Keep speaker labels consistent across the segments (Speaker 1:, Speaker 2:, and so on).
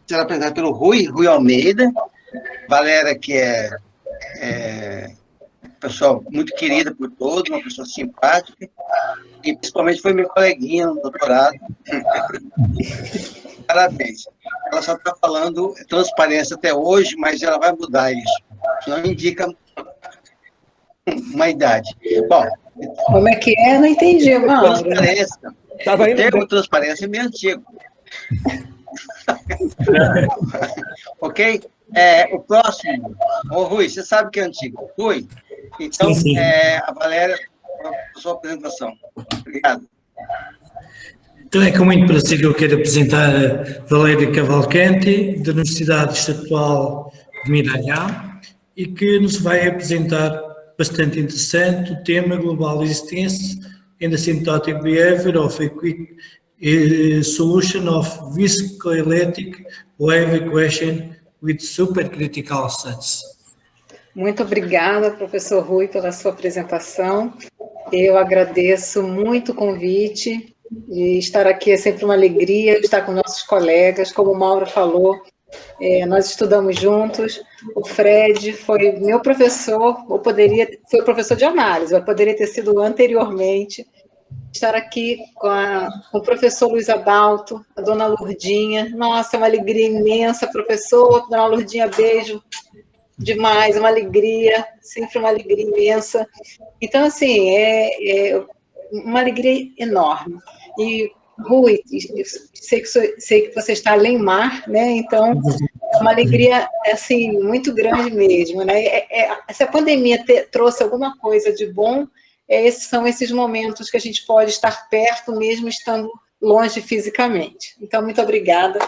Speaker 1: será apresentada pelo Rui Almeida, Valéria, que é uma pessoa muito querida por todos, uma pessoa simpática, e principalmente foi meu coleguinha no doutorado. Parabéns. Ela só está falando transparência até hoje, mas ela vai mudar isso. Não indica uma idade. Bom,
Speaker 2: como é que é? Não entendi, Mauro.
Speaker 1: Transparência. O termo transparência é meio antigo. Ok? O próximo. Ô, Rui, você sabe que é antigo. Rui, então,
Speaker 3: sim.
Speaker 1: A Valéria, a sua apresentação. Obrigado.
Speaker 3: Então é com muito prazer que eu quero apresentar a Valéria Cavalcanti, da Universidade Estadual de Miralhão, e que nos vai apresentar bastante interessante o tema Global Existence and Asymptotic Behavior of a Quick Solution of Viscoelectric Wave Equation with Supercritical Sets.
Speaker 2: Muito obrigada, professor Rui, pela sua apresentação. Eu agradeço muito o convite. E estar aqui é sempre uma alegria, estar com nossos colegas, como o Mauro falou, nós estudamos juntos, o Fred foi meu professor, foi professor de análise, mas poderia ter sido anteriormente, estar aqui com o professor Luiz Adalto, a dona Lourdinha, nossa, é uma alegria imensa, professor, dona Lourdinha, beijo, demais, uma alegria, sempre uma alegria imensa, então, assim, uma alegria enorme. E, Rui, sei que você está além mar, né? Então, é uma alegria, assim, muito grande mesmo, né? Se a pandemia trouxe alguma coisa de bom, são esses momentos que a gente pode estar perto, mesmo estando longe fisicamente. Então, muito obrigada,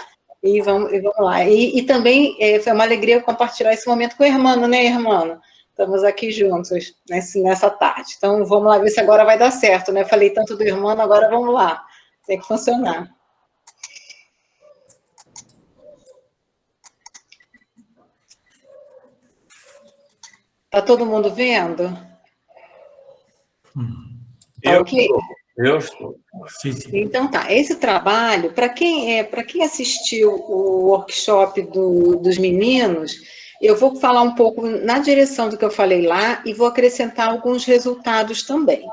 Speaker 2: e vamos lá. E também foi uma alegria compartilhar esse momento com o Hermano, né, Hermano? Estamos aqui juntos nessa tarde. Então, vamos lá ver se agora vai dar certo, né? Falei tanto do irmão, agora vamos lá. Tem que funcionar. Está todo mundo vendo?
Speaker 4: Eu estou.
Speaker 3: Sim.
Speaker 2: Então tá, esse trabalho, para quem assistiu o workshop dos meninos, eu vou falar um pouco na direção do que eu falei lá e vou acrescentar alguns resultados também.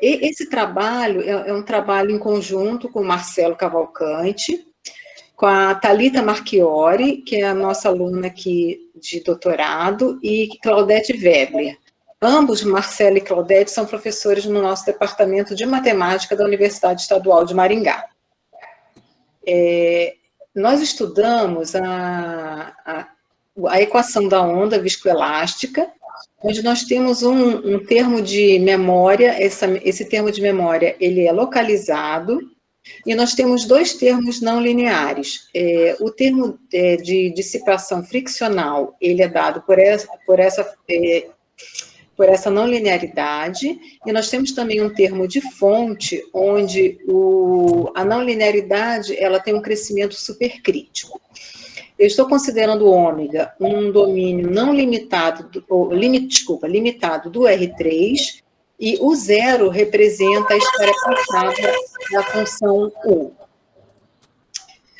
Speaker 2: Esse trabalho é um trabalho em conjunto com o Marcelo Cavalcante, com a Thalita Marchiori, que é a nossa aluna aqui de doutorado, e Claudete Webler. Ambos, Marcelo e Claudete, são professores no nosso departamento de matemática da Universidade Estadual de Maringá. Nós estudamos a equação da onda viscoelástica, onde nós temos um termo de memória, esse termo de memória ele é localizado, e nós temos dois termos não lineares. O termo de dissipação friccional, ele é dado por essa não linearidade, e nós temos também um termo de fonte, onde a não linearidade ela tem um crescimento supercrítico. Eu estou considerando o ômega um domínio não limitado, limitado do R3, e o zero representa a história passada da função U.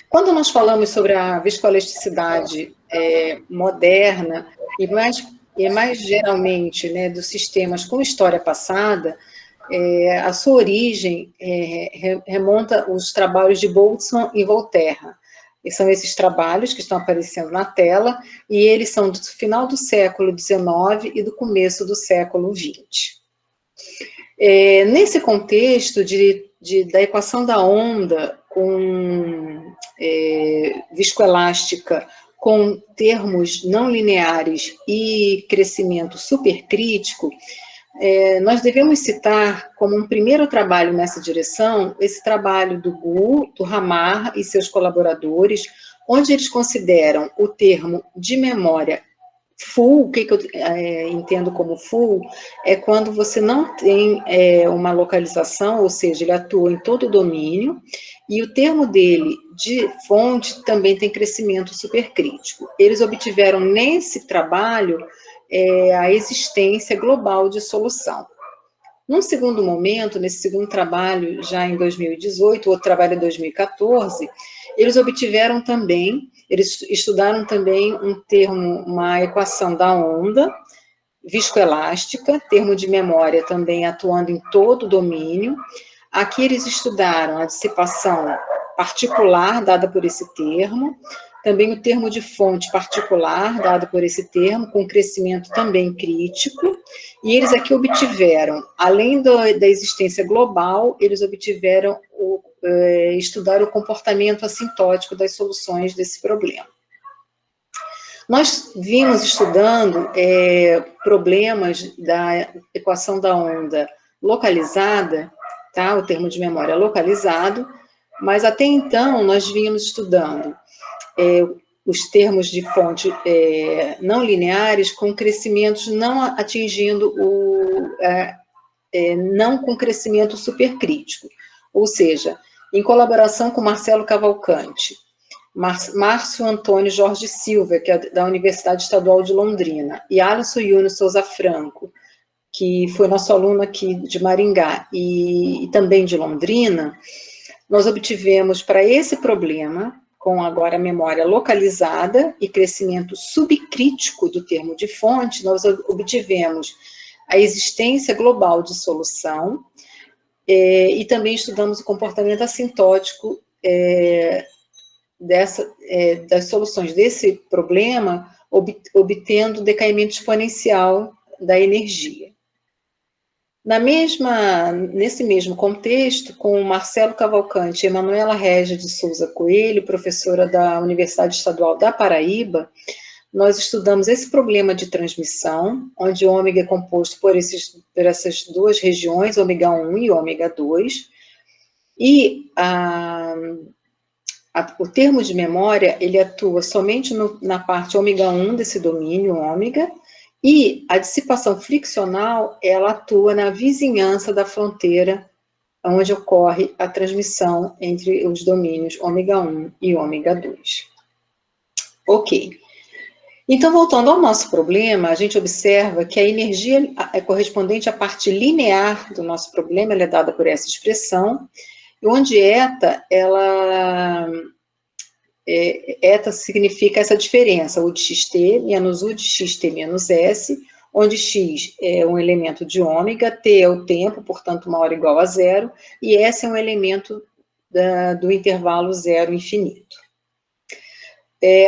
Speaker 2: Quando nós falamos sobre a viscoelasticidade moderna, e mais geralmente, né, dos sistemas com história passada, a sua origem remonta aos trabalhos de Boltzmann e Volterra. E são esses trabalhos que estão aparecendo na tela, e eles são do final do século XIX e do começo do século XX. Nesse contexto da equação da onda com viscoelástica, com termos não lineares e crescimento supercrítico, nós devemos citar como um primeiro trabalho nessa direção, esse trabalho do Gu, do Hamar e seus colaboradores, onde eles consideram o termo de memória full. O que eu entendo como full é quando você não tem uma localização, ou seja, ele atua em todo o domínio, e o termo dele de fonte também tem crescimento supercrítico. Eles obtiveram nesse trabalho a existência global de solução. Num segundo momento, nesse segundo trabalho, já em 2018, outro trabalho em 2014, eles obtiveram também, eles estudaram também um termo, uma equação da onda viscoelástica, termo de memória também atuando em todo o domínio. Aqui eles estudaram a dissipação particular dada por esse termo, também o termo de fonte particular dado por esse termo, com crescimento também crítico, e eles aqui obtiveram, além da existência global, eles obtiveram estudar o comportamento assintótico das soluções desse problema. Nós vimos estudando problemas da equação da onda localizada, tá? O termo de memória localizado, mas até então nós vínhamos estudando os termos de fonte não lineares com crescimentos não atingindo não com crescimento supercrítico, ou seja, em colaboração com Marcelo Cavalcante, Márcio Antônio Jorge Silva, que é da Universidade Estadual de Londrina, e Alisson Júnior Souza Franco, que foi nosso aluno aqui de Maringá e também de Londrina, nós obtivemos para esse problema, com agora a memória localizada e crescimento subcrítico do termo de fonte, nós obtivemos a existência global de solução e também estudamos o comportamento assintótico das soluções desse problema, obtendo decaimento exponencial da energia. Nesse mesmo contexto, com Marcelo Cavalcante e Emanuela Régia de Souza Coelho, professora da Universidade Estadual da Paraíba, nós estudamos esse problema de transmissão, onde o ômega é composto por essas duas regiões, ômega 1 e ômega 2, e o termo de memória, ele atua somente na parte ômega 1 desse domínio ômega, e a dissipação friccional, ela atua na vizinhança da fronteira onde ocorre a transmissão entre os domínios ômega 1 e ômega 2. Ok. Então, voltando ao nosso problema, a gente observa que a energia correspondente à parte linear do nosso problema, ela é dada por essa expressão, onde eta, eta significa essa diferença, U de xt menos U de xt menos S, onde x é um elemento de ômega, t é o tempo, portanto, maior ou igual a zero, e S é um elemento do intervalo zero infinito.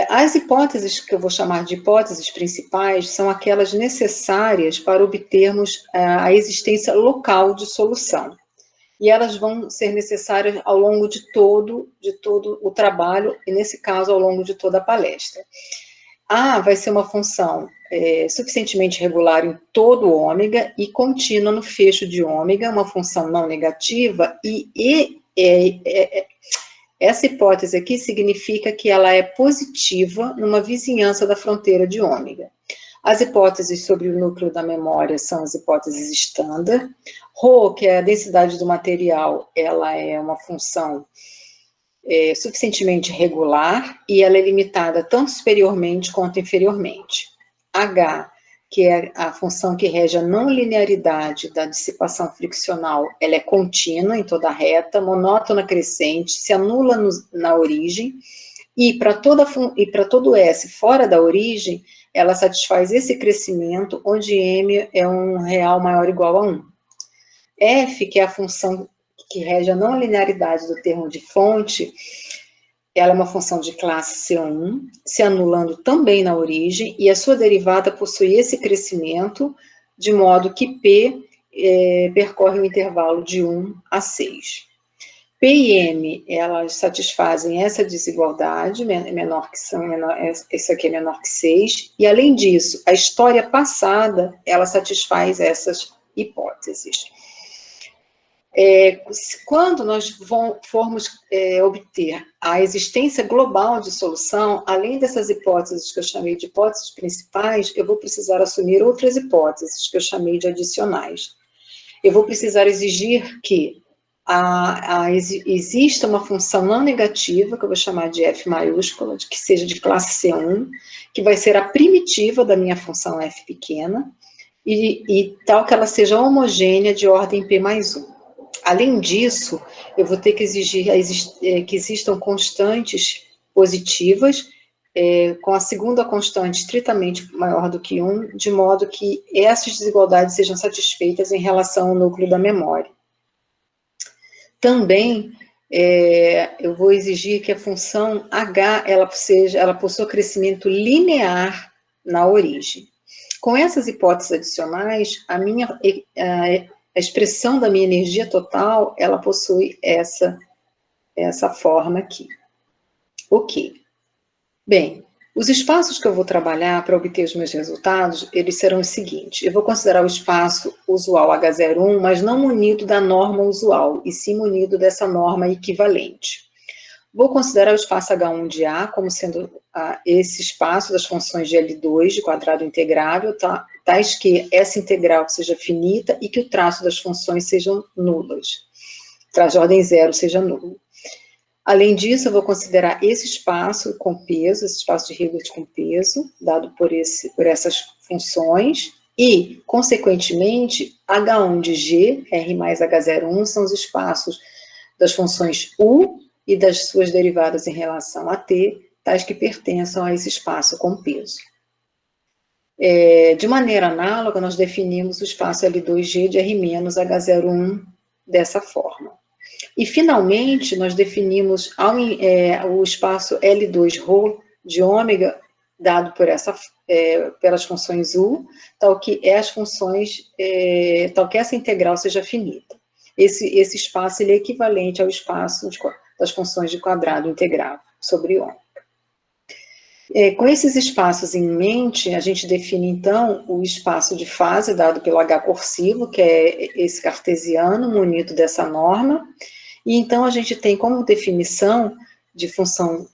Speaker 2: As hipóteses, que eu vou chamar de hipóteses principais, são aquelas necessárias para obtermos a existência local de solução. E elas vão ser necessárias ao longo de todo o trabalho, e nesse caso, ao longo de toda a palestra. A vai ser uma função suficientemente regular em todo o ômega e contínua no fecho de ômega, uma função não negativa, essa hipótese aqui significa que ela é positiva numa vizinhança da fronteira de ômega. As hipóteses sobre o núcleo da memória são as hipóteses estándar. Rho, que é a densidade do material, ela é uma função suficientemente regular e ela é limitada tanto superiormente quanto inferiormente. H, que é a função que rege a não linearidade da dissipação friccional, ela é contínua em toda a reta, monótona crescente, se anula na origem, e para todo S fora da origem, ela satisfaz esse crescimento, onde M é um real maior ou igual a 1. F, que é a função que rege a não linearidade do termo de fonte, ela é uma função de classe C1, se anulando também na origem, e a sua derivada possui esse crescimento, de modo que P percorre o intervalo de 1 a 6. P e M, elas satisfazem essa desigualdade, isso aqui é menor que 6, e além disso, a história passada, ela satisfaz essas hipóteses. Quando nós formos obter a existência global de solução, além dessas hipóteses que eu chamei de hipóteses principais, eu vou precisar assumir outras hipóteses que eu chamei de adicionais. Eu vou precisar exigir que exista uma função não negativa, que eu vou chamar de F maiúscula, que seja de classe C1, que vai ser a primitiva da minha função F pequena, e tal que ela seja homogênea de ordem P mais 1. Além disso, eu vou ter que exigir que existam constantes positivas, com a segunda constante estritamente maior do que 1, de modo que essas desigualdades sejam satisfeitas em relação ao núcleo da memória. Também, eu vou exigir que a função h ela possua crescimento linear na origem. Com essas hipóteses adicionais, a expressão da minha energia total, ela possui essa forma aqui. Ok. Bem, os espaços que eu vou trabalhar para obter os meus resultados, eles serão os seguintes. Eu vou considerar o espaço usual H01, mas não munido da norma usual, e sim munido dessa norma equivalente. Vou considerar o espaço H1 de A como sendo esse espaço das funções de L2 de quadrado integrável, tais que essa integral seja finita e que o traço das funções sejam nulas. Traço de ordem zero seja nulo. Além disso, eu vou considerar esse espaço com peso, esse espaço de Hilbert com peso, dado por essas funções, e, consequentemente, H1 de G, R mais H01, são os espaços das funções U e das suas derivadas em relação a T, tais que pertençam a esse espaço com peso. De maneira análoga, nós definimos o espaço L2G de R menos H01 dessa forma. E, finalmente, nós definimos o espaço L2ρ de ômega, dado por pelas funções U, tal que essa integral seja finita. Esse espaço ele é equivalente ao espaço das funções de quadrado integrável sobre ômega. Com esses espaços em mente, a gente define, então, o espaço de fase dado pelo H cursivo, que é esse cartesiano, munido dessa norma, e então a gente tem como definição de função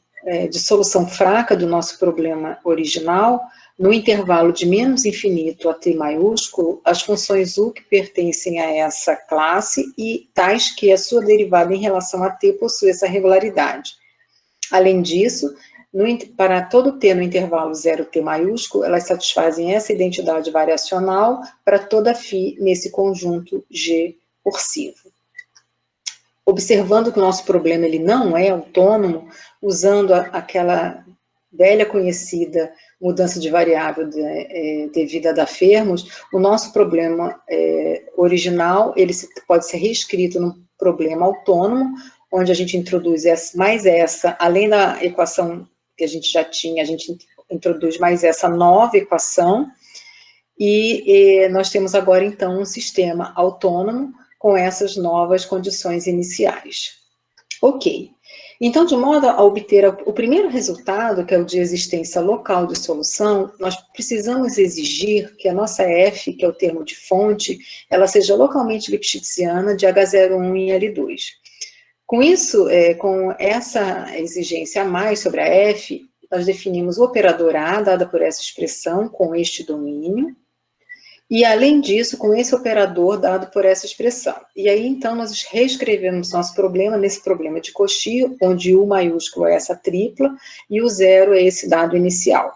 Speaker 2: de solução fraca do nosso problema original, no intervalo de menos infinito a t maiúsculo, as funções U que pertencem a essa classe e tais que a sua derivada em relação a t possui essa regularidade. Além disso, para todo t no intervalo 0t maiúsculo, elas satisfazem essa identidade variacional para toda φ nesse conjunto G cursivo. Observando que o nosso problema ele não é autônomo, usando aquela velha conhecida mudança de variável devida da Fermat, o nosso problema original ele pode ser reescrito num problema autônomo, onde a gente introduz mais essa, além da equação que a gente já tinha, a gente introduz mais essa nova equação, e nós temos agora, então, um sistema autônomo com essas novas condições iniciais. Ok. Então, de modo a obter o primeiro resultado, que é o de existência local de solução, nós precisamos exigir que a nossa F, que é o termo de fonte, ela seja localmente lipschitziana de H01 em L2. Com isso, com essa exigência a mais sobre a F, nós definimos o operador A, dada por essa expressão, com este domínio, e, além disso, com esse operador dado por essa expressão. E aí, então, nós reescrevemos nosso problema nesse problema de Cauchy, onde U maiúsculo é essa tripla e o zero é esse dado inicial.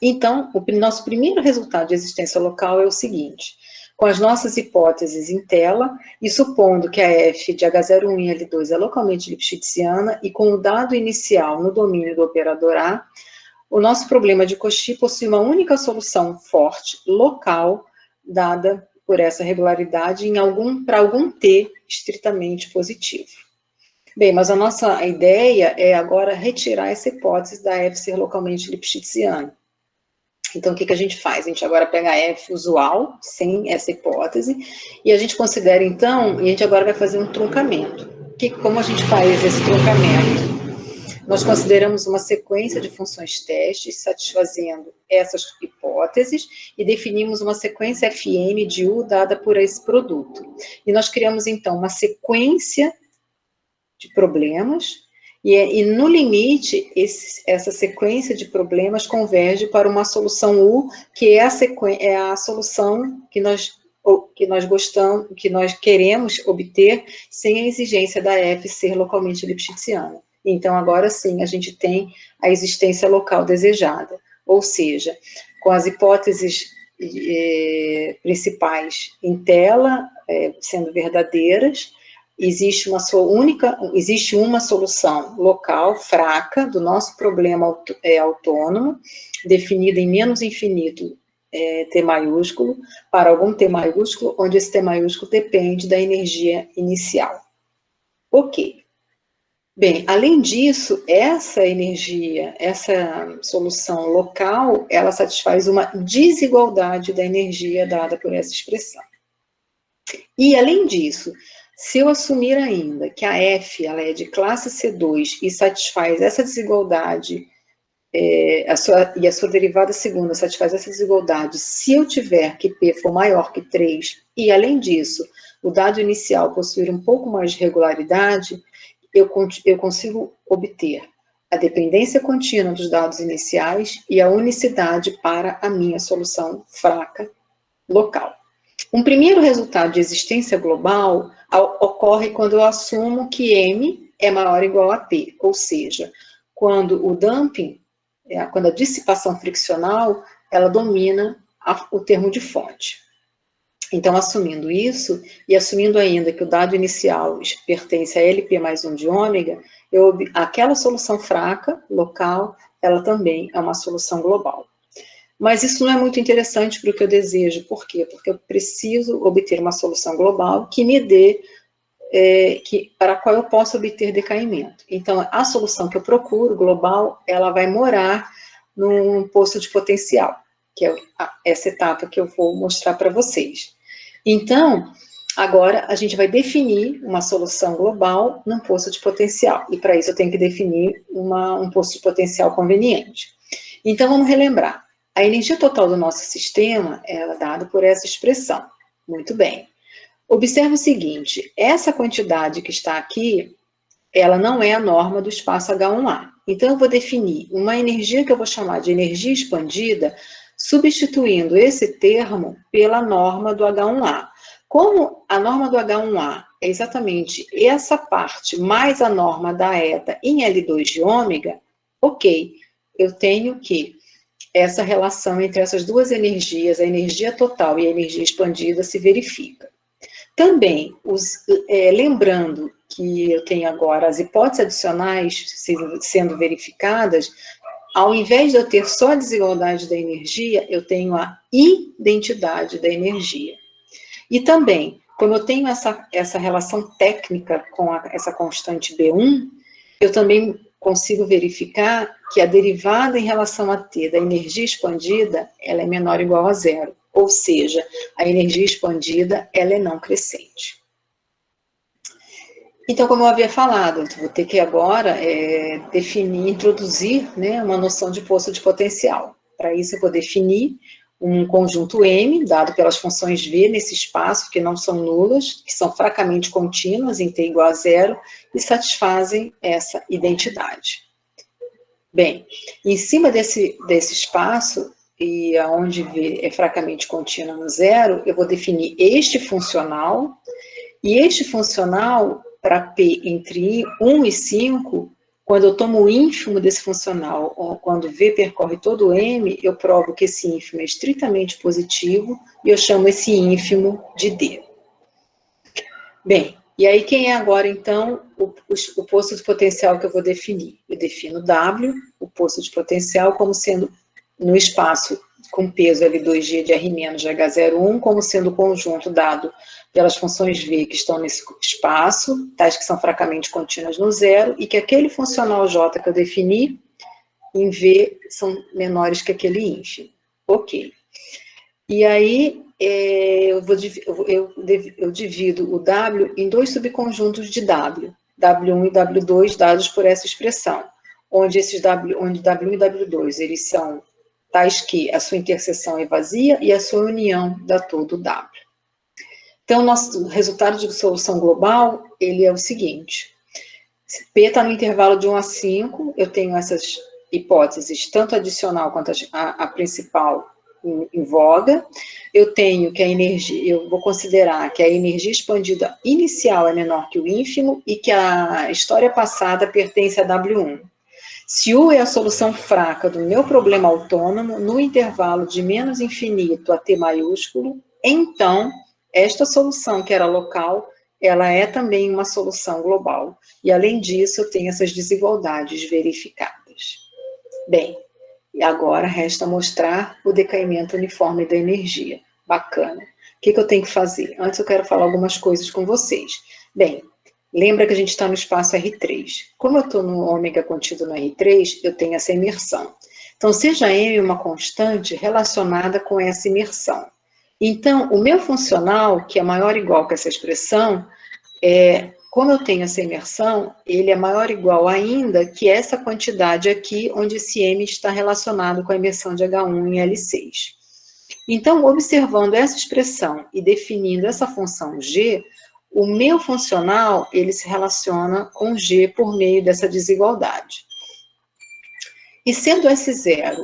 Speaker 2: Então, o nosso primeiro resultado de existência local é o seguinte: com as nossas hipóteses em tela, e supondo que a F de H01 em L2 é localmente lipschitziana, e com o dado inicial no domínio do operador A, o nosso problema de Cauchy possui uma única solução forte, local, dada por essa regularidade para algum t estritamente positivo. Bem, mas a nossa ideia é agora retirar essa hipótese da F ser localmente lipschitziana. Então, o que a gente faz? A gente agora pega a F usual, sem essa hipótese, e a gente considera, então, e a gente agora vai fazer um truncamento. Como a gente faz esse truncamento? Nós consideramos uma sequência de funções testes satisfazendo essas hipóteses e definimos uma sequência Fm de U dada por esse produto. E nós criamos, então, uma sequência de problemas e no limite, essa sequência de problemas converge para uma solução U, que é a solução que nós gostamos, que nós queremos obter sem a exigência da F ser localmente lipschitziana. Então, agora sim, a gente tem a existência local desejada, ou seja, com as hipóteses principais em tela, sendo verdadeiras, existe uma solução local, fraca, do nosso problema autônomo, definida em menos infinito T maiúsculo, para algum T maiúsculo, onde esse T maiúsculo depende da energia inicial. Ok. Bem, além disso, essa energia, essa solução local, ela satisfaz uma desigualdade da energia dada por essa expressão. E, além disso, se eu assumir ainda que a F ela é de classe C2 e satisfaz essa desigualdade, e a sua derivada segunda satisfaz essa desigualdade, se eu tiver que P for maior que 3, e, além disso, o dado inicial possuir um pouco mais de regularidade, eu consigo obter a dependência contínua dos dados iniciais e a unicidade para a minha solução fraca local. Um primeiro resultado de existência global ocorre quando eu assumo que M é maior ou igual a P, ou seja, quando o dumping, quando a dissipação friccional, ela domina o termo de fonte. Então, assumindo isso, e assumindo ainda que o dado inicial pertence a LP mais 1 de ômega, aquela solução fraca, local, ela também é uma solução global. Mas isso não é muito interessante para o que eu desejo. Por quê? Porque eu preciso obter uma solução global que me dê, para a qual eu possa obter decaimento. Então, a solução que eu procuro, global, ela vai morar num poço de potencial, que é essa etapa que eu vou mostrar para vocês. Então, agora a gente vai definir uma solução global num poço de potencial. E para isso eu tenho que definir um poço de potencial conveniente. Então, vamos relembrar. A energia total do nosso sistema é dada por essa expressão. Muito bem. Observe o seguinte, essa quantidade que está aqui, ela não é a norma do espaço H1A. Então, eu vou definir uma energia que eu vou chamar de energia expandida, substituindo esse termo pela norma do H1A. Como a norma do H1A é exatamente essa parte mais a norma da eta em L2 de ômega, ok, eu tenho que essa relação entre essas duas energias, a energia total e a energia expandida, se verifica. Também, lembrando que eu tenho agora as hipóteses adicionais sendo verificadas, ao invés de eu ter só a desigualdade da energia, eu tenho a identidade da energia. E também, como eu tenho essa relação técnica com essa constante B1, eu também consigo verificar que a derivada em relação a T da energia expandida, ela é menor ou igual a zero. Ou seja, a energia expandida, ela é não crescente. Então, como eu havia falado, eu vou ter que agora introduzir, né, uma noção de poço de potencial. Para isso, eu vou definir um conjunto M, dado pelas funções V nesse espaço, que não são nulas, que são fracamente contínuas em T igual a zero, e satisfazem essa identidade. Bem, em cima desse espaço, e onde V é fracamente contínua no zero, eu vou definir este funcional, e este funcional, para P entre 1 e 5, quando eu tomo o ínfimo desse funcional, ou quando V percorre todo o M, eu provo que esse ínfimo é estritamente positivo, e eu chamo esse ínfimo de D. Bem, e aí quem é agora, então, o poço de potencial que eu vou definir? Eu defino W, o poço de potencial, como sendo no espaço com peso L2G de R- de H01, como sendo o conjunto dado pelas funções V que estão nesse espaço, tais que são fracamente contínuas no zero, e que aquele funcional J que eu defini, em V, são menores que aquele ínfimo. Ok. E aí, eu divido o W em dois subconjuntos de W, W1 e W2, dados por essa expressão, onde W1 e W2, eles são tais que a sua interseção é vazia e a sua união dá todo W. Então, o nosso resultado de solução global, ele é o seguinte, P está no intervalo de 1 a 5, eu tenho essas hipóteses, tanto adicional quanto a principal em voga, eu tenho que eu vou considerar que a energia expandida inicial é menor que o ínfimo e que a história passada pertence a W1. Se U é a solução fraca do meu problema autônomo, no intervalo de menos infinito a T maiúsculo, então, esta solução que era local, ela é também uma solução global. E, além disso, eu tenho essas desigualdades verificadas. Bem, e agora resta mostrar o decaimento uniforme da energia. Bacana. O que eu tenho que fazer? Antes eu quero falar algumas coisas com vocês. Bem, lembra que a gente está no espaço R3. Como eu estou no ômega contido no R3, eu tenho essa imersão. Então, seja M uma constante relacionada com essa imersão. Então, o meu funcional, que é maior ou igual que essa expressão, como eu tenho essa imersão, ele é maior ou igual ainda que essa quantidade aqui, onde esse M está relacionado com a imersão de H1 em L6. Então, observando essa expressão e definindo essa função G, o meu funcional, ele se relaciona com G por meio dessa desigualdade. E sendo S0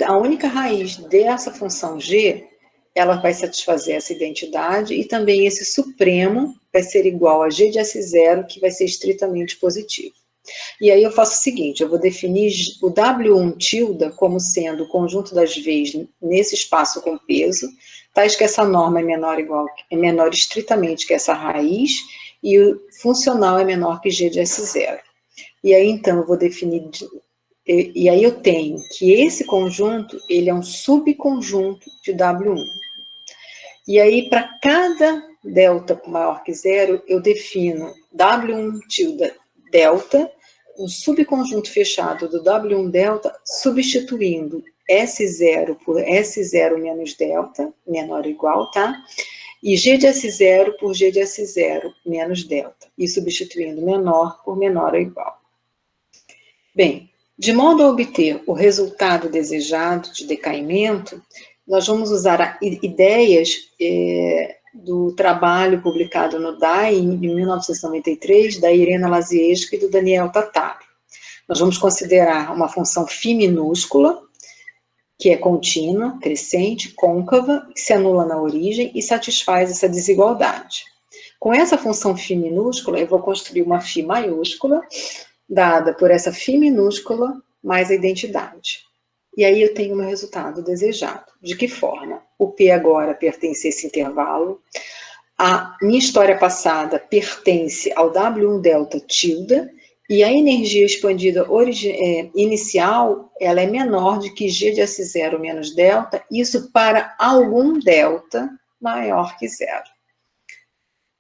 Speaker 2: a única raiz dessa função G, ela vai satisfazer essa identidade e também esse supremo vai ser igual a G de S0, que vai ser estritamente positivo. E aí eu faço o seguinte, eu vou definir o W1 tilde como sendo o conjunto das V's nesse espaço com peso, tais que essa norma é menor estritamente que essa raiz, e o funcional é menor que G de S0. E aí, então, eu vou definir... E aí eu tenho que esse conjunto, ele é um subconjunto de W1. E aí, para cada delta maior que zero, eu defino W1 tilde delta, um subconjunto fechado do W1 delta, substituindo S0 por S0 menos delta, menor ou igual, tá? E G de S0 por G de S0 menos delta, e substituindo menor por menor ou igual. Bem, de modo a obter o resultado desejado de decaimento, nós vamos usar ideias do trabalho publicado no DAI em 1993, da Irena Lazieski e do Daniel Tataro. Nós vamos considerar uma função φ minúscula, que é contínua, crescente, côncava, que se anula na origem e satisfaz essa desigualdade. Com essa função φ minúscula, eu vou construir uma φ maiúscula, dada por essa φ minúscula mais a identidade. E aí eu tenho o meu resultado desejado. De que forma? O P agora pertence a esse intervalo. A minha história passada pertence ao W1 delta tilde, e a energia expandida inicial, ela é menor de que G de S0 menos delta, isso para algum delta maior que zero.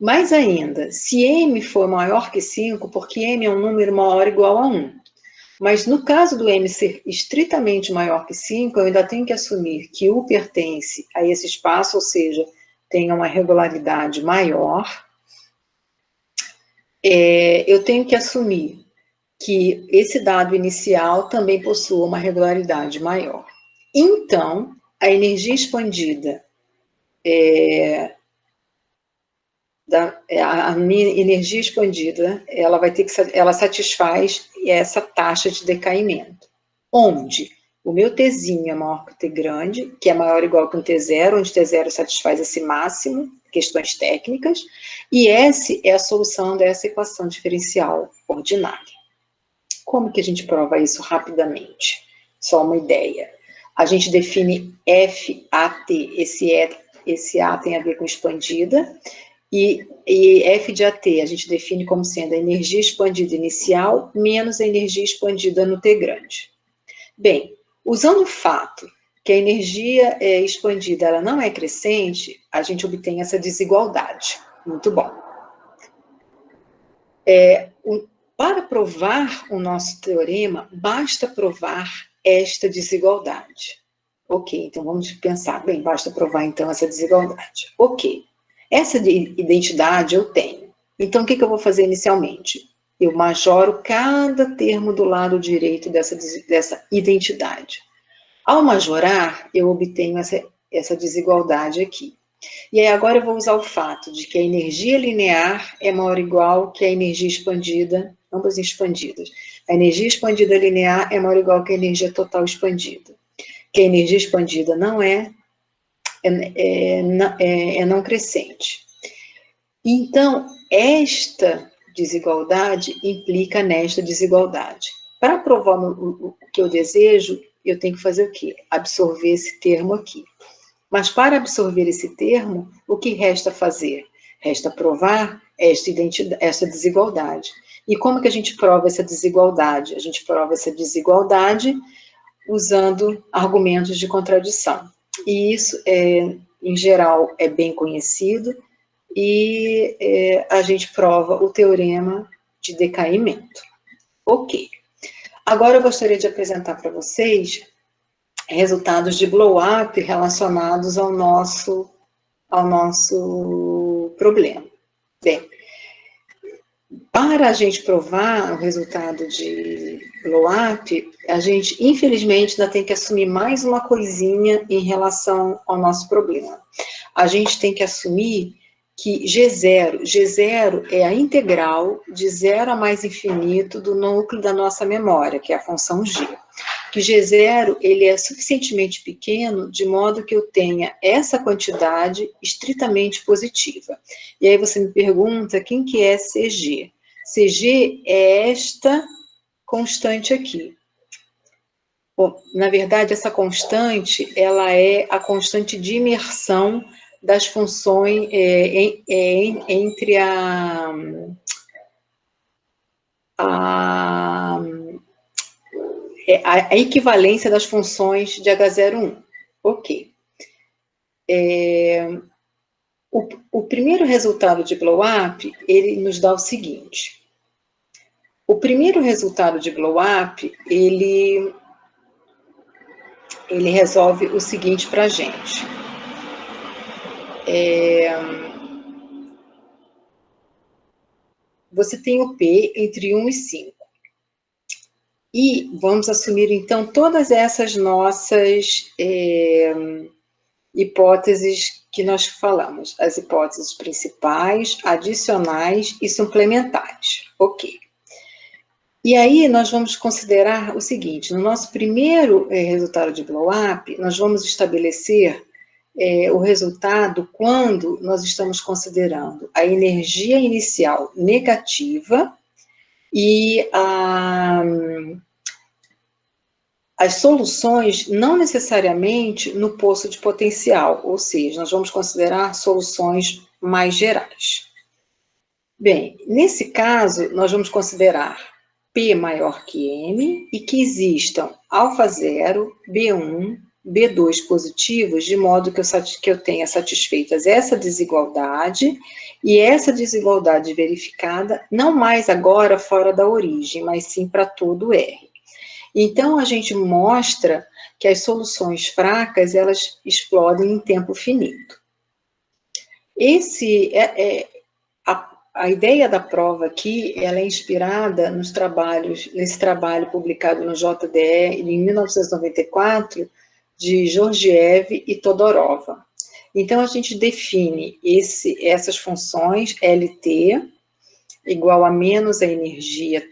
Speaker 2: Mais ainda, se M for maior que 5, porque M é um número maior ou igual a 1, mas no caso do M ser estritamente maior que 5, eu ainda tenho que assumir que U pertence a esse espaço, ou seja, tem uma regularidade maior. Eu tenho que assumir que esse dado inicial também possua uma regularidade maior. Então, a energia expandida, a minha energia expandida, ela satisfaz essa taxa de decaimento. Onde o meu Tzinho é maior que o T grande, que é maior ou igual que um T0, onde T0 satisfaz esse máximo, questões técnicas, e S é a solução dessa equação diferencial ordinária. Como que a gente prova isso rapidamente? Só uma ideia. A gente define FAT, esse A tem a ver com expandida, e F de AT a gente define como sendo a energia expandida inicial menos a energia expandida no T grande. Bem, usando o fato que a energia expandida ela não é crescente, a gente obtém essa desigualdade. Muito bom. Para provar o nosso teorema, basta provar esta desigualdade. Ok, então vamos pensar. Bem, basta provar então essa desigualdade. Ok, essa identidade eu tenho. Então o que eu vou fazer inicialmente? Eu majoro cada termo do lado direito dessa identidade. Ao majorar, eu obtenho essa desigualdade aqui. E aí agora eu vou usar o fato de que a energia linear é maior ou igual que a energia expandida, ambas expandidas. A energia expandida linear é maior ou igual que a energia total expandida. Que a energia expandida não é não crescente. Então, esta desigualdade implica nesta desigualdade. Para provar o que eu desejo, eu tenho que fazer o quê? Absorver esse termo aqui. Mas para absorver esse termo, o que resta fazer? Resta provar essa desigualdade. E como que a gente prova essa desigualdade? A gente prova essa desigualdade usando argumentos de contradição. E isso, em geral, é bem conhecido, e a gente prova o teorema de decaimento. Ok. Agora eu gostaria de apresentar para vocês resultados de blow-up relacionados ao nosso problema. Bem, para a gente provar o resultado de blow-up, a gente, infelizmente, ainda tem que assumir mais uma coisinha em relação ao nosso problema. A gente tem que assumir que G0 é a integral de 0 a mais infinito do núcleo da nossa memória, que é a função G. Que G0 ele é suficientemente pequeno de modo que eu tenha essa quantidade estritamente positiva. E aí você me pergunta quem que é CG? CG é esta constante aqui. Bom, na verdade, essa constante, ela é a constante de imersão das funções entre a equivalência das funções de H01. Ok. O primeiro resultado de blow-up, ele nos dá o seguinte. O primeiro resultado de blow-up, ele resolve o seguinte para a gente. Você tem o P entre 1 e 5. E vamos assumir, então, todas essas nossas hipóteses que nós falamos. As hipóteses principais, adicionais e suplementares. Ok. E aí nós vamos considerar o seguinte, no nosso primeiro resultado de blow-up, nós vamos estabelecer o resultado quando nós estamos considerando a energia inicial negativa e as soluções não necessariamente no poço de potencial, ou seja, nós vamos considerar soluções mais gerais. Bem, nesse caso, nós vamos considerar P maior que M e que existam α0, B1, B2 positivos, de modo que eu tenha satisfeitas essa desigualdade, e essa desigualdade verificada, não mais agora fora da origem, mas sim para todo R. Então, a gente mostra que as soluções fracas, elas explodem em tempo finito. A ideia da prova aqui, ela é inspirada nesse trabalho publicado no JDE em 1994, de Georgiev e Todorova. Então, a gente define essas funções LT igual a menos a energia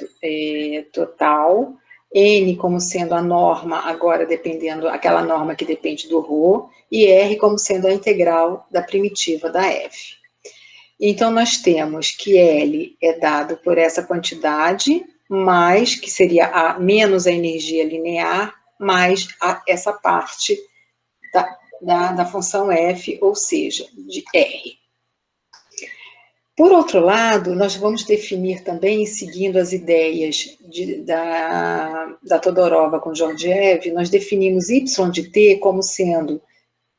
Speaker 2: total, N como sendo a norma, agora dependendo, aquela norma que depende do ρ, e R como sendo a integral da primitiva da F. Então, nós temos que L é dado por essa quantidade, mais, que seria a menos a energia linear, mais essa parte da função F, ou seja, de R. Por outro lado, nós vamos definir também, seguindo as ideias da Todorova com Georgiev, nós definimos y de t como sendo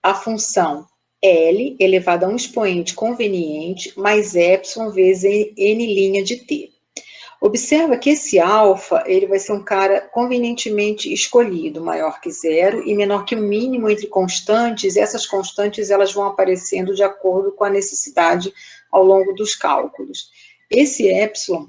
Speaker 2: a função L elevado a um expoente conveniente mais epsilon vezes n' de t. Observa que esse alfa, ele vai ser um cara convenientemente escolhido, maior que 0 e menor que o mínimo entre constantes, e essas constantes elas vão aparecendo de acordo com a necessidade ao longo dos cálculos. Esse epsilon,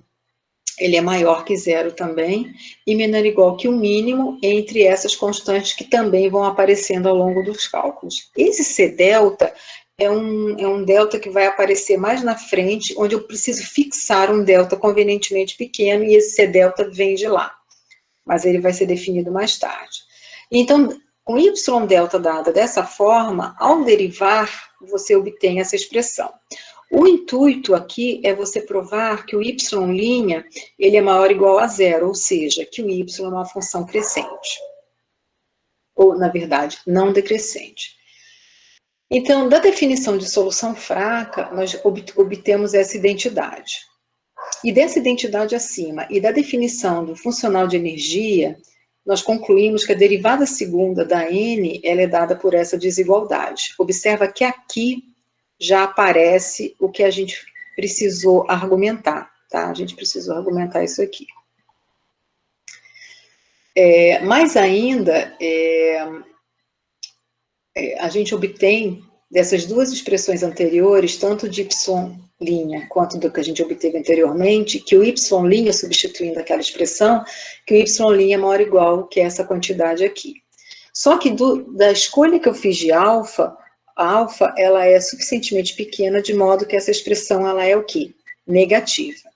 Speaker 2: ele é maior que 0 também, e menor ou igual que o mínimo entre essas constantes que também vão aparecendo ao longo dos cálculos. Esse C delta é um delta que vai aparecer mais na frente, onde eu preciso fixar um delta convenientemente pequeno, e esse C delta vem de lá. Mas ele vai ser definido mais tarde. Então, com y delta dada dessa forma, ao derivar, você obtém essa expressão. O intuito aqui é você provar que o y', ele é maior ou igual a 0, ou seja, que o y é uma função crescente. Ou, na verdade, não decrescente. Então, da definição de solução fraca, nós obtemos essa identidade. E dessa identidade acima, e da definição do funcional de energia, nós concluímos que a derivada segunda da N, ela é dada por essa desigualdade. Observa que aqui já aparece o que a gente precisou argumentar, tá? A gente precisou argumentar isso aqui. Mais ainda, a gente obtém dessas duas expressões anteriores, tanto de y' quanto do que a gente obteve anteriormente, que o y', substituindo aquela expressão, que o y' é maior ou igual que essa quantidade aqui. Só que da escolha que eu fiz de alfa, a alfa ela é suficientemente pequena, de modo que essa expressão ela é o quê? Negativa.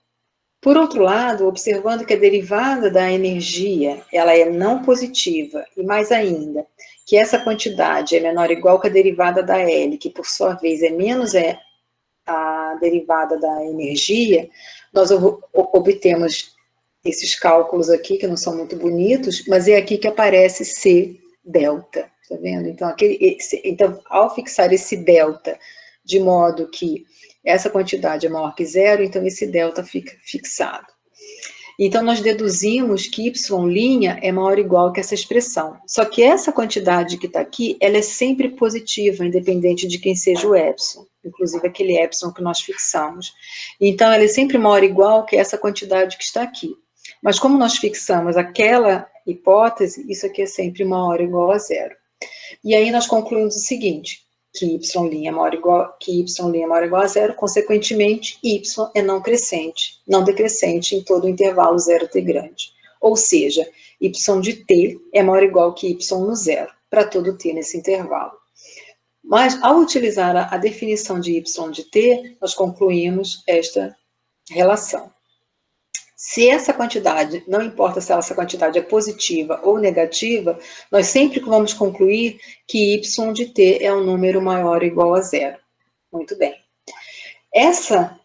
Speaker 2: Por outro lado, observando que a derivada da energia ela é não positiva, e mais ainda, que essa quantidade é menor ou igual que a derivada da L, que por sua vez é menos a derivada da energia, nós obtemos esses cálculos aqui, que não são muito bonitos, mas é aqui que aparece C delta, tá vendo? Então, então, ao fixar esse delta de modo que essa quantidade é maior que zero, então esse delta fica fixado. Então, nós deduzimos que y' é maior ou igual que essa expressão. Só que essa quantidade que está aqui, ela é sempre positiva, independente de quem seja o epsilon, inclusive aquele epsilon que nós fixamos. Então, ela é sempre maior ou igual que essa quantidade que está aqui. Mas como nós fixamos aquela hipótese, isso aqui é sempre maior ou igual a zero. E aí nós concluímos o seguinte, que y' é maior ou igual a zero, consequentemente, y é não crescente, não decrescente em todo o intervalo 0t grande. Ou seja, y de t é maior ou igual que y no zero, para todo t nesse intervalo. Mas, ao utilizar a definição de y de t, nós concluímos esta relação. Se essa quantidade, não importa se essa quantidade é positiva ou negativa, nós sempre vamos concluir que y de t é um número maior ou igual a zero. Muito bem. Essa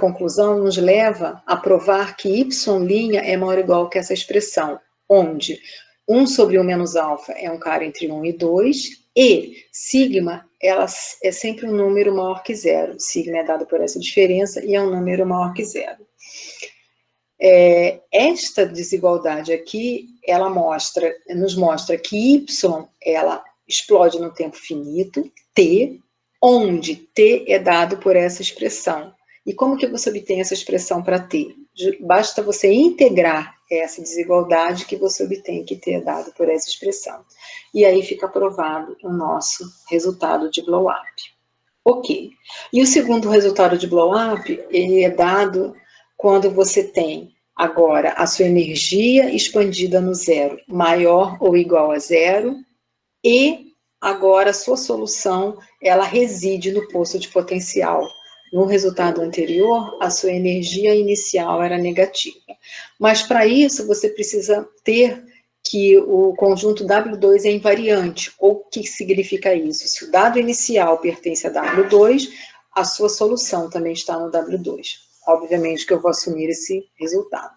Speaker 2: conclusão nos leva a provar que y' é maior ou igual que essa expressão, onde 1 sobre 1 menos alfa é um cara entre 1 e 2, e sigma ela é sempre um número maior que zero. Sigma é dado por essa diferença e é um número maior que zero. Esta desigualdade aqui, ela nos mostra que y ela explode no tempo finito, t, onde t é dado por essa expressão. E como que você obtém essa expressão para t? Basta você integrar essa desigualdade que você obtém que t é dado por essa expressão. E aí fica aprovado o nosso resultado de blow-up. Ok. E o segundo resultado de blow-up, ele é dado quando você tem agora a sua energia expandida no zero maior ou igual a zero, e agora a sua solução, ela reside no poço de potencial. No resultado anterior, a sua energia inicial era negativa. Mas para isso, você precisa ter que o conjunto W2 é invariante. Ou o que significa isso? Se o dado inicial pertence a W2, a sua solução também está no W2. Obviamente que eu vou assumir esse resultado.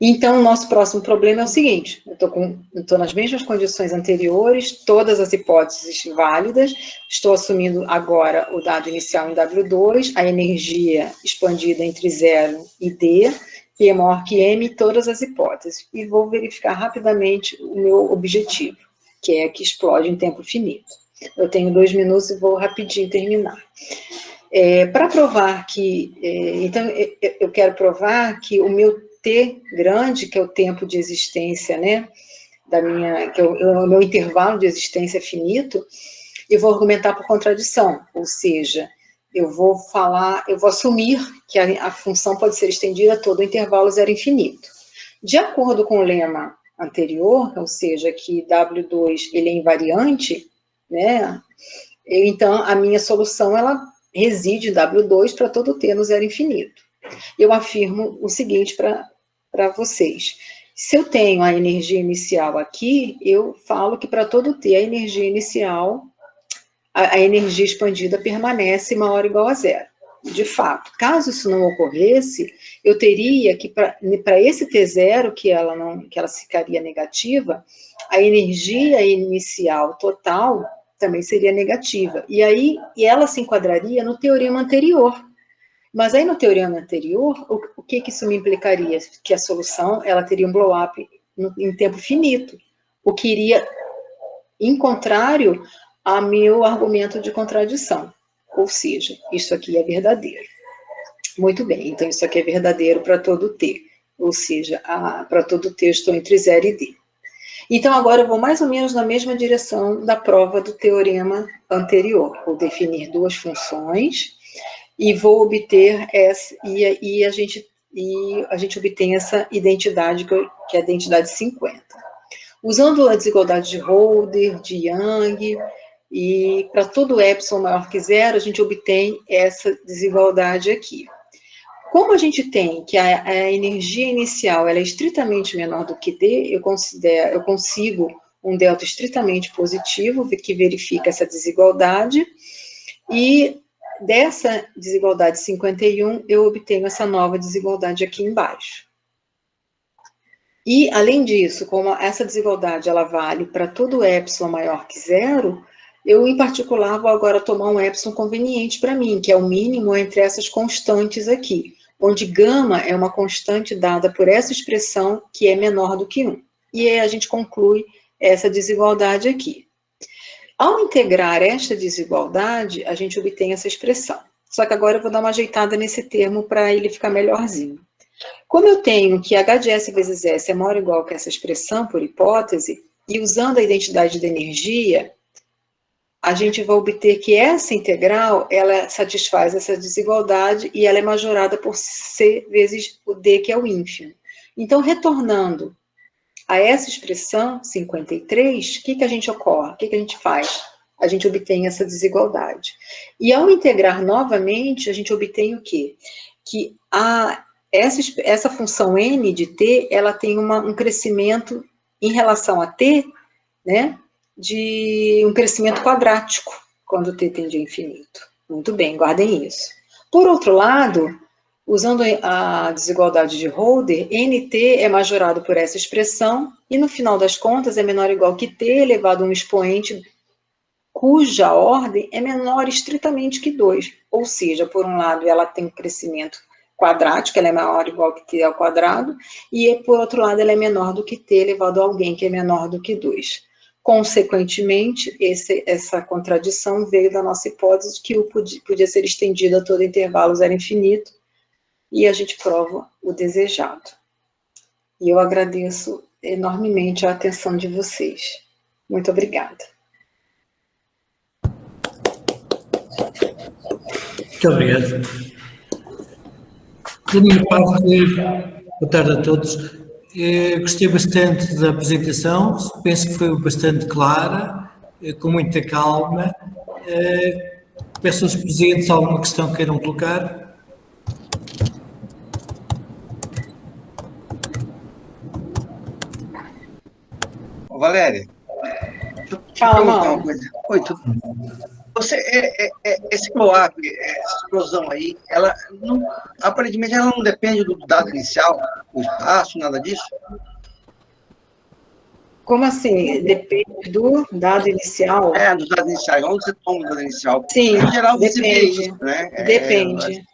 Speaker 2: Então, o nosso próximo problema é o seguinte, eu estou nas mesmas condições anteriores, todas as hipóteses válidas, estou assumindo agora o dado inicial em W2, a energia expandida entre 0 e D, que é maior que M, todas as hipóteses, e vou verificar rapidamente o meu objetivo, que é que explode em tempo finito. Eu tenho 2 minutos e vou rapidinho terminar. Para provar que, então, eu quero provar que o meu T grande, que é o tempo de existência, né, que é o meu intervalo de existência finito, eu vou argumentar por contradição, ou seja, eu vou assumir que a função pode ser estendida a todo o intervalo zero infinito. De acordo com o lema anterior, ou seja, que W2 ele é invariante, né, então a minha solução, ela reside em W2 para todo t no zero infinito. Eu afirmo o seguinte para vocês. Se eu tenho a energia inicial aqui, eu falo que para todo t a energia inicial, a energia expandida permanece maior ou igual a zero. De fato, caso isso não ocorresse, eu teria que, para esse T0, que ela ficaria negativa, a energia inicial total também seria negativa. E aí, ela se enquadraria no teorema anterior. Mas aí, no teorema anterior, o que isso me implicaria? Que a solução, ela teria um blow-up em tempo finito, o que iria em contrário a meu argumento de contradição. Ou seja, isso aqui é verdadeiro. Muito bem, então isso aqui é verdadeiro para todo T. Ou seja, para todo T eu estou entre 0 e D. Então, agora eu vou mais ou menos na mesma direção da prova do teorema anterior. Vou definir duas funções e vou obter essa, e a gente obtém essa identidade, que é a identidade 50. Usando a desigualdade de Holder, de Young, e para todo epsilon maior que 0, a gente obtém essa desigualdade aqui. Como a gente tem que a energia inicial ela é estritamente menor do que D, eu consigo um delta estritamente positivo, que verifica essa desigualdade, e dessa desigualdade 51, eu obtenho essa nova desigualdade aqui embaixo. E, além disso, como essa desigualdade ela vale para todo epsilon maior que 0, eu, em particular, vou agora tomar um epsilon conveniente para mim, que é o mínimo entre essas constantes aqui, onde gama é uma constante dada por essa expressão que é menor do que 1. E aí a gente conclui essa desigualdade aqui. Ao integrar esta desigualdade, a gente obtém essa expressão. Só que agora eu vou dar uma ajeitada nesse termo para ele ficar melhorzinho. Como eu tenho que h de S vezes S é maior ou igual que essa expressão, por hipótese, e usando a identidade de energia, a gente vai obter que essa integral, ela satisfaz essa desigualdade e ela é majorada por C vezes o D, que é o ínfimo. Então, retornando a essa expressão, 53, o que a gente ocorre? O que a gente faz? A gente obtém essa desigualdade. E ao integrar novamente, a gente obtém o quê? Que essa função n de t, ela tem um crescimento em relação a t, né, de um crescimento quadrático, quando t tende a infinito. Muito bem, guardem isso. Por outro lado, usando a desigualdade de Holder, nt é majorado por essa expressão, e no final das contas é menor ou igual que t elevado a um expoente cuja ordem é menor estritamente que 2. Ou seja, por um lado, ela tem um crescimento quadrático, ela é maior ou igual que t ao quadrado, e por outro lado, ela é menor do que t elevado a alguém que é menor do que 2. Consequentemente, essa contradição veio da nossa hipótese que o podia ser estendido a todo intervalo zero infinito, e a gente prova o desejado. E eu agradeço enormemente a atenção de vocês. Muito obrigada.
Speaker 3: Muito obrigado. Da minha parte, boa tarde a todos. Gostei bastante da apresentação, penso que foi bastante clara, com muita calma. Peço aos presentes alguma questão que queiram colocar.
Speaker 1: Valéria,
Speaker 2: Fala, Mauro.
Speaker 1: uma coisa. Oi, tudo bem? Esse blow-up, essa explosão aí, ela não, aparentemente ela não depende do dado inicial, do espaço, nada disso?
Speaker 2: Como assim? Depende do dado inicial?
Speaker 1: Do dado inicial. Onde você toma o dado inicial?
Speaker 2: Sim,
Speaker 1: em geral, você vê
Speaker 2: depende.
Speaker 1: isso, né?
Speaker 2: Depende.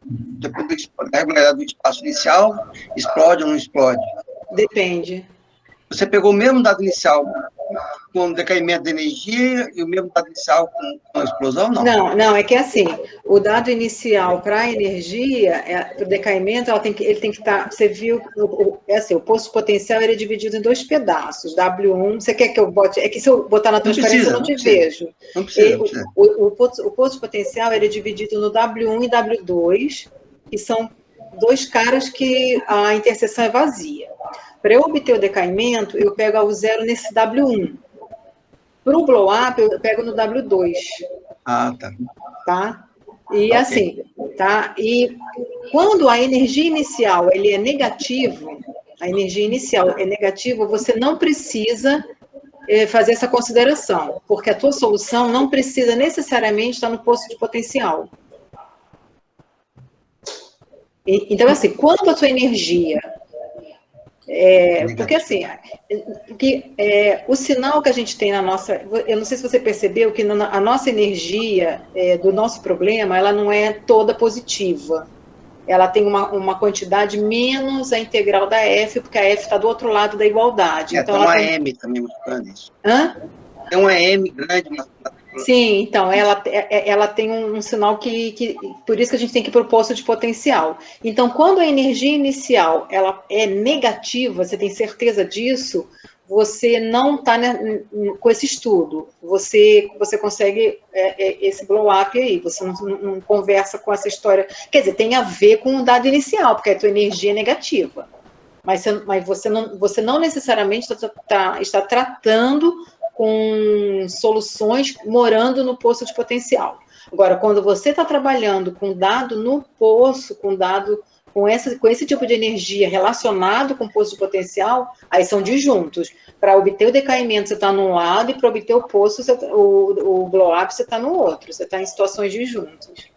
Speaker 1: Depois da regularidade do espaço inicial, explode ou não explode?
Speaker 2: Depende.
Speaker 1: Você pegou o mesmo dado inicial com o decaimento de energia e o mesmo dado inicial com a explosão, não?
Speaker 2: Não, é que assim, o dado inicial para a energia, para o decaimento, ele tem que estar, você viu, o posto potencial ele é dividido em dois pedaços, W1, você quer que eu bote, é que se eu botar na transparência eu não te vejo.
Speaker 1: Não precisa.
Speaker 2: O posto potencial ele é dividido no W1 e W2, que são dois caras que a interseção é vazia. Para eu obter o decaimento, eu pego o zero nesse W1. Para o blow-up, eu pego no W2.
Speaker 1: Ah, tá.
Speaker 2: Tá? E
Speaker 1: Okay.
Speaker 2: assim, tá? E quando a energia inicial ele é negativo, a energia inicial é negativa, você não precisa fazer essa consideração, porque a tua solução não precisa necessariamente estar no posto de potencial. Então, assim, quando a tua energia Porque, assim, o sinal que a gente tem na nossa... Eu não sei se você percebeu que a nossa energia do nosso problema, ela não é toda positiva. Ela tem uma quantidade menos a integral da F, porque a F está do outro lado da igualdade. Então,
Speaker 1: tem uma M também mostrando isso.
Speaker 2: Hã?
Speaker 1: Tem uma M grande.
Speaker 2: Sim, então, ela tem um sinal por isso que a gente tem que ir para o poço de potencial. Então, quando a energia inicial ela é negativa, você tem certeza disso, você não está com esse estudo. Você consegue esse blow-up aí, você não conversa com essa história. Quer dizer, tem a ver com o dado inicial, porque a tua energia é negativa. Mas você não necessariamente está tratando com soluções morando no poço de potencial. Agora, quando você está trabalhando com dado no poço, com esse tipo de energia relacionado com o poço de potencial, aí são disjuntos. Para obter o decaimento, você está num lado, e para obter o poço, o blow-up, você está no outro. Você está em situações disjuntas.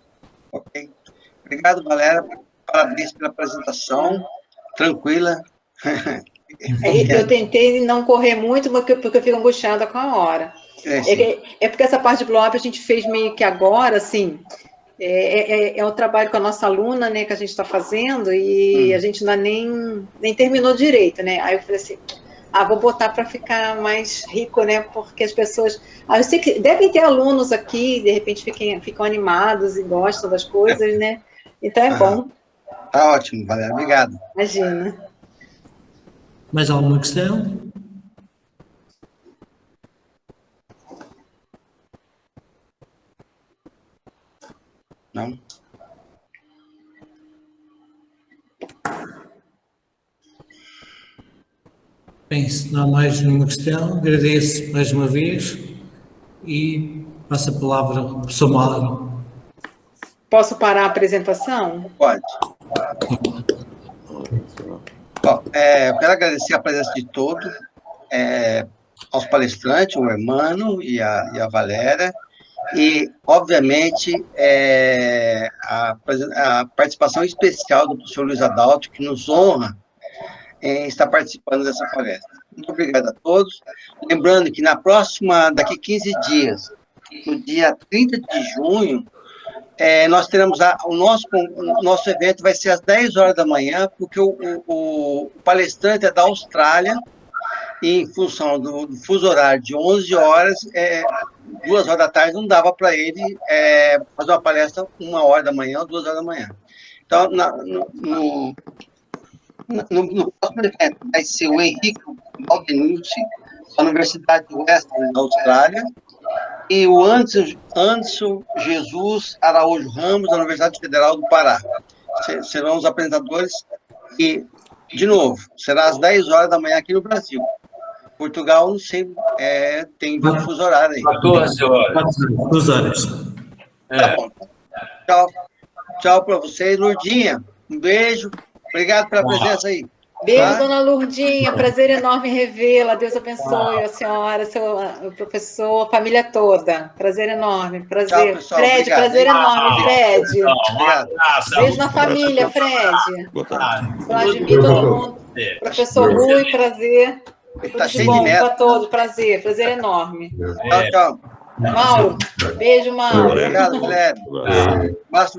Speaker 1: Ok. Obrigado, galera. Parabéns pela apresentação. Tranquila.
Speaker 2: Eu tentei não correr muito, porque eu fico angustiada com a hora. Porque essa parte de blow-up a gente fez meio que agora, assim, é um trabalho com a nossa aluna, né, que a gente está fazendo, e a gente ainda nem terminou direito, né? Aí eu falei assim, vou botar para ficar mais rico, né, porque as pessoas... eu sei que devem ter alunos aqui, de repente ficam animados e gostam das coisas, né? Então é bom.
Speaker 1: Tá ótimo, Valéria, obrigado.
Speaker 2: Imagina.
Speaker 3: Mais alguma questão?
Speaker 1: Não?
Speaker 3: Bem, se não há mais nenhuma questão, agradeço mais uma vez e passo a palavra ao professor Mário.
Speaker 2: Posso parar a apresentação?
Speaker 1: Pode. Bom, eu quero agradecer a presença de todos, aos palestrantes, o Hermano e a Valéria, e, obviamente, a participação especial do professor Luiz Adalto, que nos honra em estar participando dessa palestra. Muito obrigado a todos. Lembrando que daqui 15 dias, no dia 30 de junho, nós teremos o nosso evento vai ser às 10 horas da manhã, porque o palestrante é da Austrália, e em função do fuso horário de 11 horas, 2 horas da tarde não dava para ele fazer uma palestra 1 hora da manhã ou 2 horas da manhã. Então, no próximo evento vai ser o Henrique Baldenucci, da Universidade do Western, da Austrália, e o Anderson Jesus Araújo Ramos, da Universidade Federal do Pará. Serão os apresentadores, e, de novo, será às 10 horas da manhã aqui no Brasil. Portugal, não sei, tem um fuso horário aí.
Speaker 4: 14 horas.
Speaker 3: 2 horas.
Speaker 1: Tá bom. Tchau para vocês. Lourdinha, um beijo. Obrigado pela presença aí.
Speaker 2: Beijo, dona Lourdinha. Prazer enorme revê-la. Deus abençoe a senhora, o professor, a família toda. Prazer enorme. Prazer.
Speaker 1: Tchau, pessoal.
Speaker 2: Fred,
Speaker 1: Obrigado,
Speaker 2: prazer enorme, Fred.
Speaker 1: Obrigado.
Speaker 2: Beijo na família, Fred.
Speaker 5: Boa tarde.
Speaker 2: Vladimir, todo mundo. Professor Rui, prazer.
Speaker 1: Tá
Speaker 2: Tudo de
Speaker 1: cheio de
Speaker 2: bom
Speaker 1: neto.
Speaker 2: para todos. Prazer enorme.
Speaker 1: Tchau.
Speaker 2: Mauro. Beijo, Mauro.
Speaker 1: Obrigado, Valéria. Mas